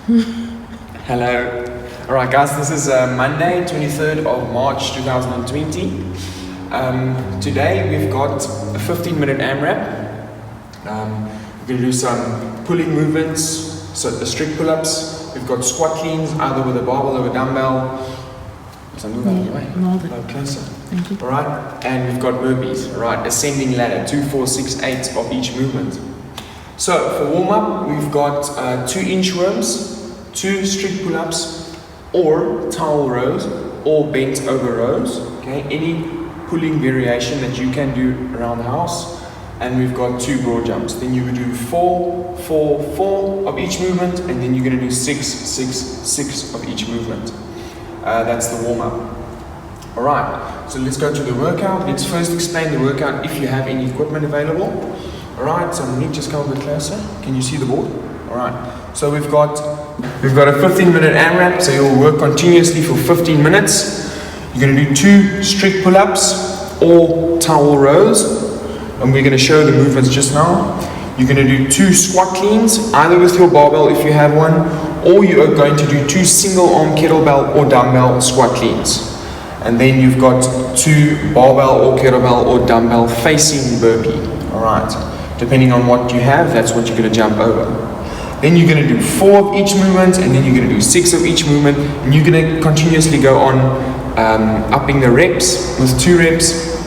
Hello. Alright guys, this is Monday, 23rd of March 2020. Today we've got a 15-minute AMRAP. We're going to do some pulling movements, so the strict pull-ups. We've got squat cleans, either with a barbell or a dumbbell. So move out of the way. No, closer. Thank you. Alright, and we've got burpees. Alright, ascending ladder, 2, 4, 6, 8 of each movement. So for warm-up, we've got 2 inchworms, 2 strict pull-ups, or towel rows, or bent over rows. Okay, any pulling variation that you can do around the house. And we've got 2 broad jumps. Then you would do 4, 4, 4 of each movement, and then you're going to do 6, 6, 6 of each movement. That's the warm-up. Alright, so let's go to the workout. Let's first explain the workout if you have any equipment available. Alright, so Nick, just come a bit closer. Can you see the board? Alright, so we've got a 15-minute AMRAP, so you'll work continuously for 15 minutes. You're going to do 2 strict pull-ups or towel rows, and we're going to show the movements just now. You're going to do 2 squat cleans, either with your barbell if you have one, or you are going to do 2 single-arm kettlebell or dumbbell squat cleans. And then you've got 2 barbell or kettlebell or dumbbell facing burpee. Alright, depending on what you have, that's what you're going to jump over. Then you're going to do 4 of each movement, and then you're going to do 6 of each movement, and you're going to continuously go on upping the reps with 2 reps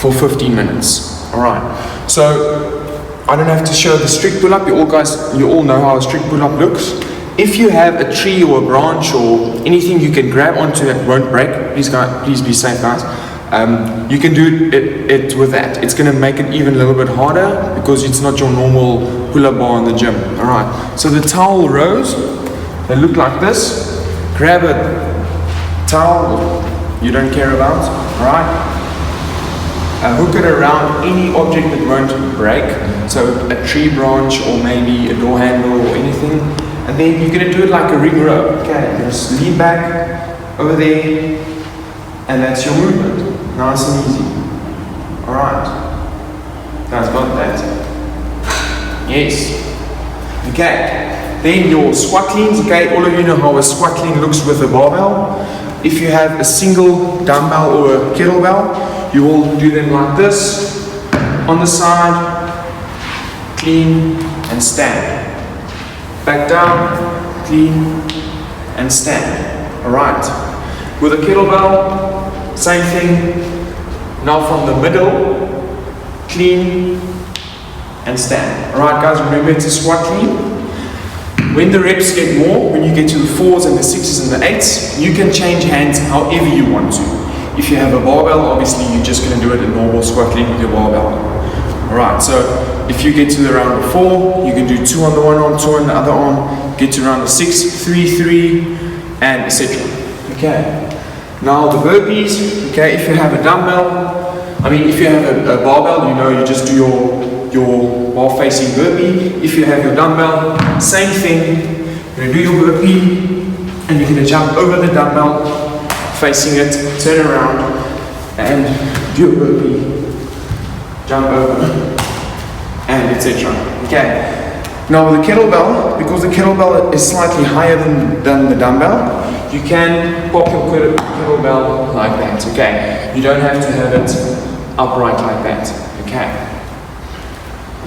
for 15 minutes. Alright, so I don't have to show the strict pull-up. You all know how a strict pull-up looks. If you have a tree or a branch or anything you can grab onto that won't break, please be safe, guys. You can do it with that. It's going to make it even a little bit harder because it's not your normal pull-up bar in the gym. Alright, so the towel rows, they look like this. Grab a towel you don't care about, alright? Hook it around any object that won't break, so a tree branch or maybe a door handle or anything, and then you're going to do it like a ring row. Okay, you're going to lean back over there, and that's your movement. Nice and easy. Alright, guys, got that? Yes. Okay, then your squat cleans. Okay, all of you know how a squat clean looks with a barbell. If you have a single dumbbell or a kettlebell, you will do them like this, on the side, clean and stand. Back down, clean and stand. Alright. With a kettlebell, same thing. Now from the middle, clean and stand. Alright guys, remember to squat clean. When the reps get more, when you get to the 4s and the 6s and the 8s, you can change hands however you want to. If you have a barbell, obviously you're just going to do it a normal squat clean with your barbell. Alright, so if you get to around the 4, you can do 2 on the one arm, 2 on the other arm, get to around the 6, 3, 3, and etc. Okay, now the burpees. Okay, if you have a dumbbell, if you have a barbell, you know you just do your bar facing burpee. If you have your dumbbell, same thing. You're going to do your burpee, and you're going to jump over the dumbbell, facing it, turn around, and do a burpee, jump over, and etc. Okay. Now with the kettlebell, because the kettlebell is slightly higher than the dumbbell, you can pop your kettlebell like that. Okay. You don't have to have it upright like that. Okay.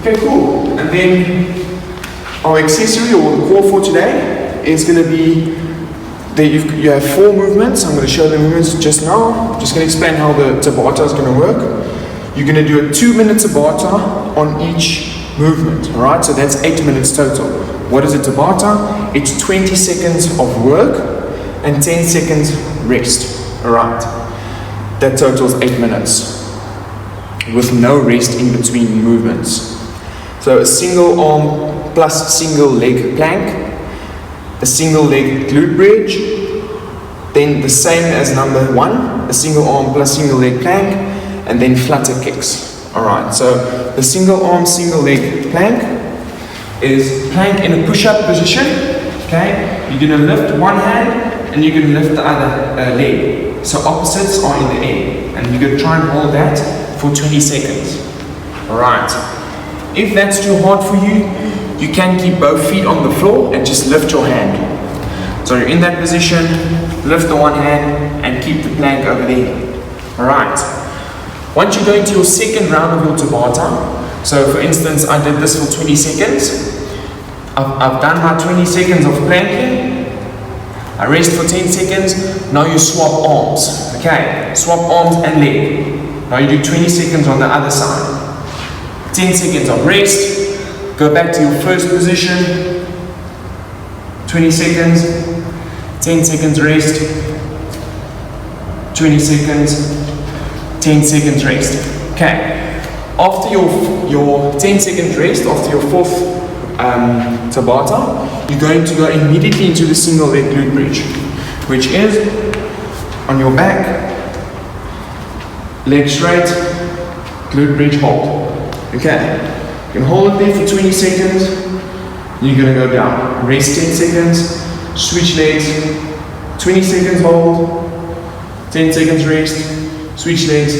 Okay, cool. And then our accessory or the core for today is going to be that you have 4 movements. I'm going to show the movements just now. I'm just going to explain how the Tabata is going to work. You're going to do a 2-minute Tabata on each movement. Alright, so that's 8 minutes total. What is a Tabata? It's 20 seconds of work and 10 seconds rest. Alright, that totals 8 minutes with no rest in between movements. So a single arm plus single leg plank, a single leg glute bridge, then the same as number 1, a single arm plus single leg plank, and then flutter kicks. Alright, so the single arm, single leg plank is plank in a push-up position. Okay, you're going to lift one hand and you're going to lift the other leg. So opposites are in the air, and you're going to try and hold that for 20 seconds. Alright. If that's too hard for you, you can keep both feet on the floor and just lift your hand. So you're in that position, lift the one hand and keep the plank over there. Alright. Once you go into your second round of your Tabata, so for instance I did this for 20 seconds. I've done my 20 seconds of planking. I rest for 10 seconds. Now you swap arms. Okay, swap arms and leg. Now you do 20 seconds on the other side. 10 seconds of rest. Go back to your first position. 20 seconds. 10 seconds rest. 20 seconds. 10 seconds rest. Okay. After your 10 seconds rest, after your fourth Tabata, you're going to go immediately into the single leg glute bridge, which is on your back, leg straight, glute bridge hold. Okay, you can hold it there for 20 seconds, you're going to go down, rest 10 seconds, switch legs, 20 seconds hold, 10 seconds rest, switch legs,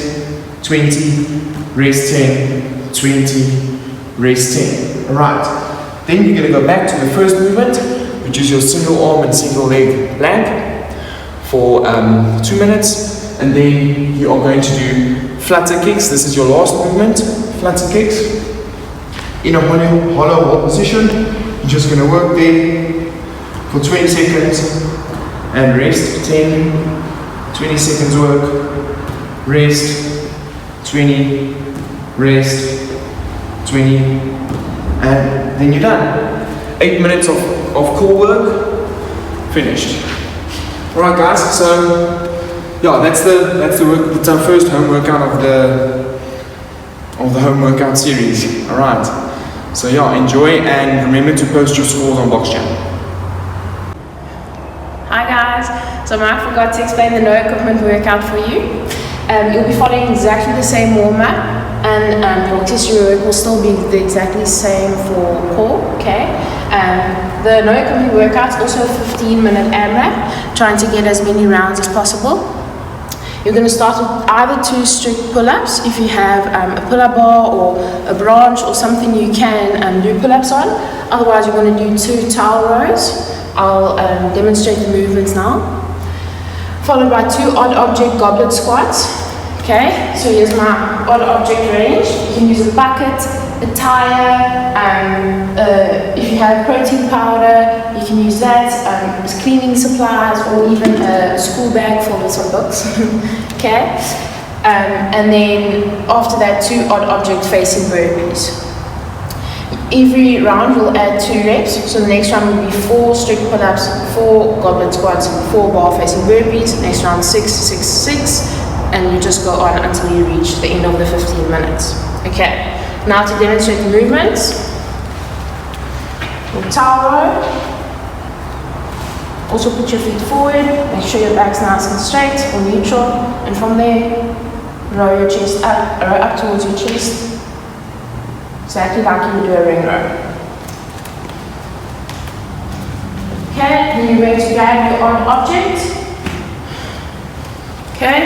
20, rest 10, 20, rest 10. Alright. Then you're going to go back to the first movement, which is your single arm and single leg plank for 2 minutes, and then you are going to do flutter kicks. This is your last movement, flutter kicks. In a hollow hold position, you're just going to work there for 20 seconds and rest 10, 20 seconds work, rest 20, rest 20, and then you're done. 8 minutes of core work, finished. Alright guys, so yeah, that's our first home workout of the home workout series. Alright. So yeah, enjoy and remember to post your scores on Box Channel. Hi guys, so I forgot to explain the no equipment workout for you. You'll be following exactly the same warm-up, and your accessory work will still be exactly same for core, okay? The no equipment workout is also a 15-minute AMRAP, trying to get as many rounds as possible. You're going to start with either 2 strict pull-ups. If you have a pull-up bar or a branch or something you can do pull-ups on. Otherwise you're going to do 2 towel rows. I'll demonstrate the movements now. Followed by 2 odd object goblet squats. Okay, so here's my odd object range. You can use a bucket, a tire, if you have protein powder, you can use that, as cleaning supplies, or even a school bag filled with some books. Okay, and then after that 2 odd object facing burpees. Every round we'll add 2 reps, so the next round will be 4 strict pull-ups, 4 goblet squats, 4 bar facing burpees, next round 6, 6, 6, and you just go on until you reach the end of the 15 minutes. Okay, now to demonstrate the movements. We'll towel row. Also put your feet forward, make sure your back's nice and straight or neutral, and from there, row your chest up, row up towards your chest. Exactly like you would do a ring row. Okay, then you're going to grab your odd object. Okay,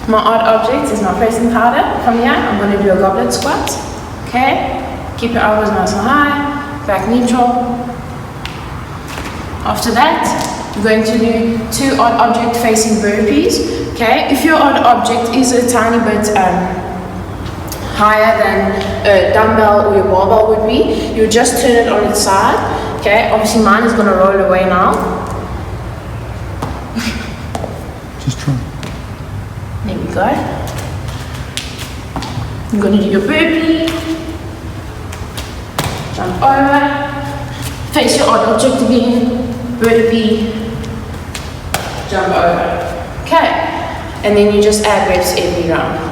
my odd object is my protein powder. From here, I'm going to do a goblet squat. Okay, keep your elbows nice and high, back neutral. After that, you're going to do 2 odd object facing burpees. Okay, if your odd object is a tiny bit higher than a dumbbell or your barbell would be, you just turn it on its side. Okay, obviously mine is going to roll away now. Just try. There we go. You're going to do your burpee. Jump over. Face your odd object again. Burpee. Jump over. Okay, and then you just add reps every round.